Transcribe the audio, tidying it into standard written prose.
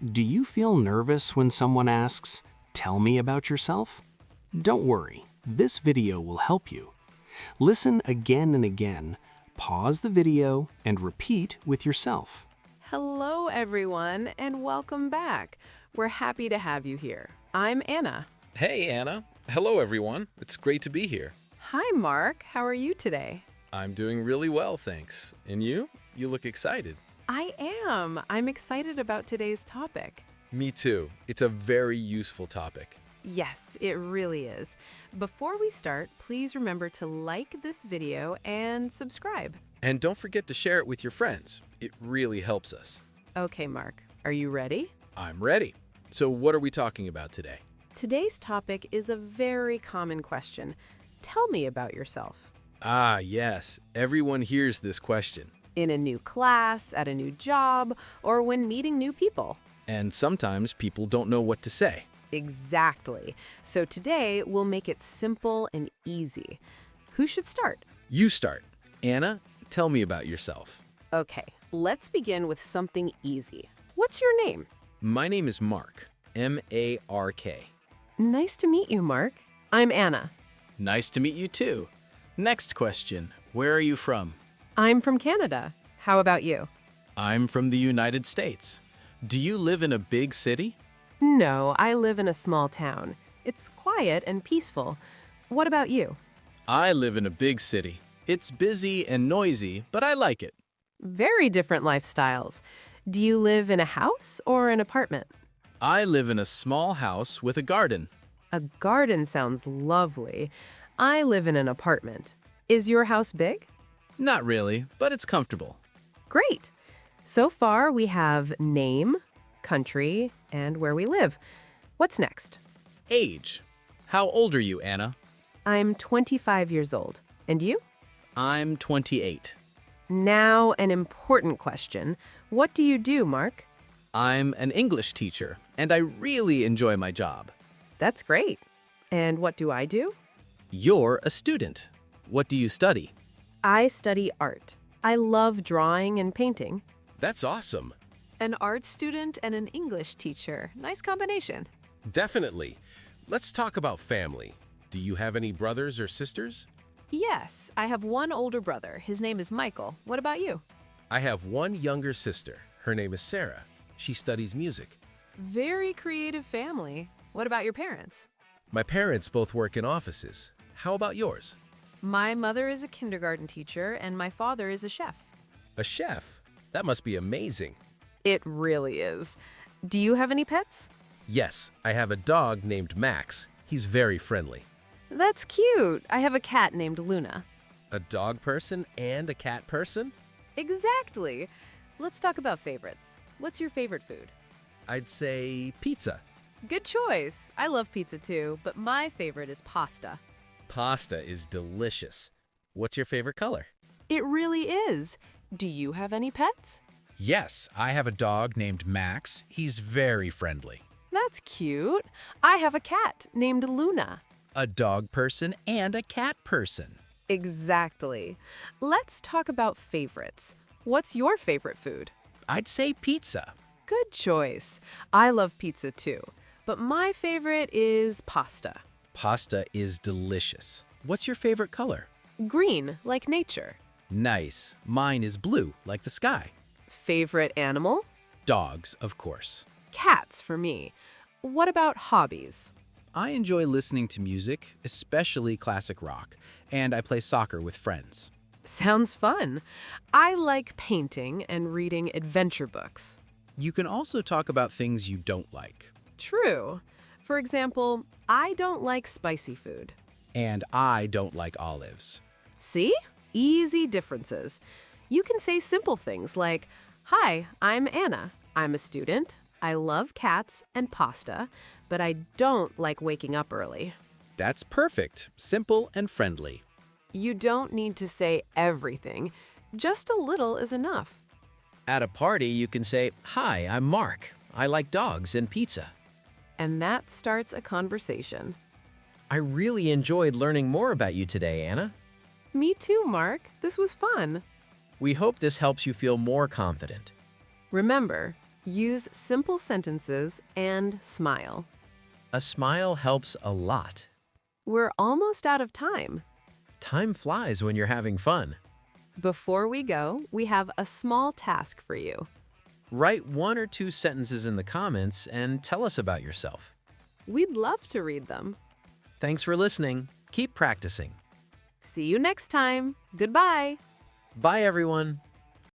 Do you feel nervous when someone asks, "Tell me about yourself"? Don't worry, this video will help you. Listen again and again, pause the video, and repeat with yourself. Hello, everyone, and welcome back. We're happy to have you here. I'm Anna. Hey, Anna. Hello, everyone. It's great to be here. Hi, Mark. How are you today? I'm doing really well, thanks. And you? You look excited. I am. I'm excited about today's topic. Me too. It's a very useful topic. Yes, it really is. Before we start, please remember to like this video and subscribe. And don't forget to share it with your friends. It really helps us. Okay, Mark, are you ready? I'm ready. So what are we talking about today? Today's topic is a very common question. Tell me about yourself. Ah, yes. Everyone hears this question. In a new class, at a new job, or when meeting new people. And sometimes people don't know what to say. Exactly. So today, we'll make it simple and easy. Who should start? You start. Anna, tell me about yourself. Okay, let's begin with something easy. What's your name? My name is Mark. M-A-R-K. Nice to meet you, Mark. I'm Anna. Nice to meet you too. Next question. Where are you from? I'm from Canada. How about you? I'm from the United States. Do you live in a big city? No, I live in a small town. It's quiet and peaceful. What about you? I live in a big city. It's busy and noisy, but I like it. Very different lifestyles. Do you live in a house or an apartment? I live in a small house with a garden. A garden sounds lovely. I live in an apartment. Is your house big? Not really, but it's comfortable. Great. So far, we have name, country, and where we live. What's next? Age. How old are you, Anna? I'm 25 years old. And you? I'm 28. Now, an important question. What do you do, Mark? I'm an English teacher, and I really enjoy my job. That's great. And what do I do? You're a student. What do you study? I study art. I love drawing and painting. That's awesome. An art student and an English teacher. Nice combination. Definitely. Let's talk about family. Do you have any brothers or sisters? Yes, I have one older brother. His name is Michael. What about you? I have one younger sister. Her name is Sarah. She studies music. Very creative family. What about your parents? My parents both work in offices. How about yours? My mother is a kindergarten teacher and my father is a chef. A chef? That must be amazing. It really is. Do you have any pets? Yes, I have a dog named Max. He's very friendly. That's cute. I have a cat named Luna. A dog person and a cat person? Exactly. Let's talk about favorites. What's your favorite food? I'd say pizza. Good choice. I love pizza too, but my favorite is pasta. Pasta is delicious. What's your favorite color? It really is. Do you have any pets? Yes, I have a dog named Max. He's very friendly. That's cute. I have a cat named Luna. A dog person and a cat person. Exactly. Let's talk about favorites. What's your favorite food? I'd say pizza. Good choice. I love pizza too, but my favorite is pasta. Pasta is delicious. What's your favorite color? Green, like nature. Nice. Mine is blue, like the sky. Favorite animal? Dogs, of course. Cats for me. What about hobbies? I enjoy listening to music, especially classic rock, and I play soccer with friends. Sounds fun. I like painting and reading adventure books. You can also talk about things you don't like. True. For example, I don't like spicy food. And I don't like olives. See? Easy differences. You can say simple things like, "Hi, I'm Anna. I'm a student. I love cats and pasta, but I don't like waking up early." That's perfect. Simple and friendly. You don't need to say everything. Just a little is enough. At a party, you can say, "Hi, I'm Mark. I like dogs and pizza." And that starts a conversation. I really enjoyed learning more about you today, Anna. Me too, Mark. This was fun. We hope this helps you feel more confident. Remember, Use simple sentences and smile. A smile helps a lot. We're almost out of time. Time flies when you're having fun. Before we go, we have a small task for you. Write 1 or 2 sentences in the comments and tell us about yourself. We'd love to read them. Thanks for listening. Keep practicing. See you next time. Goodbye. Bye, everyone.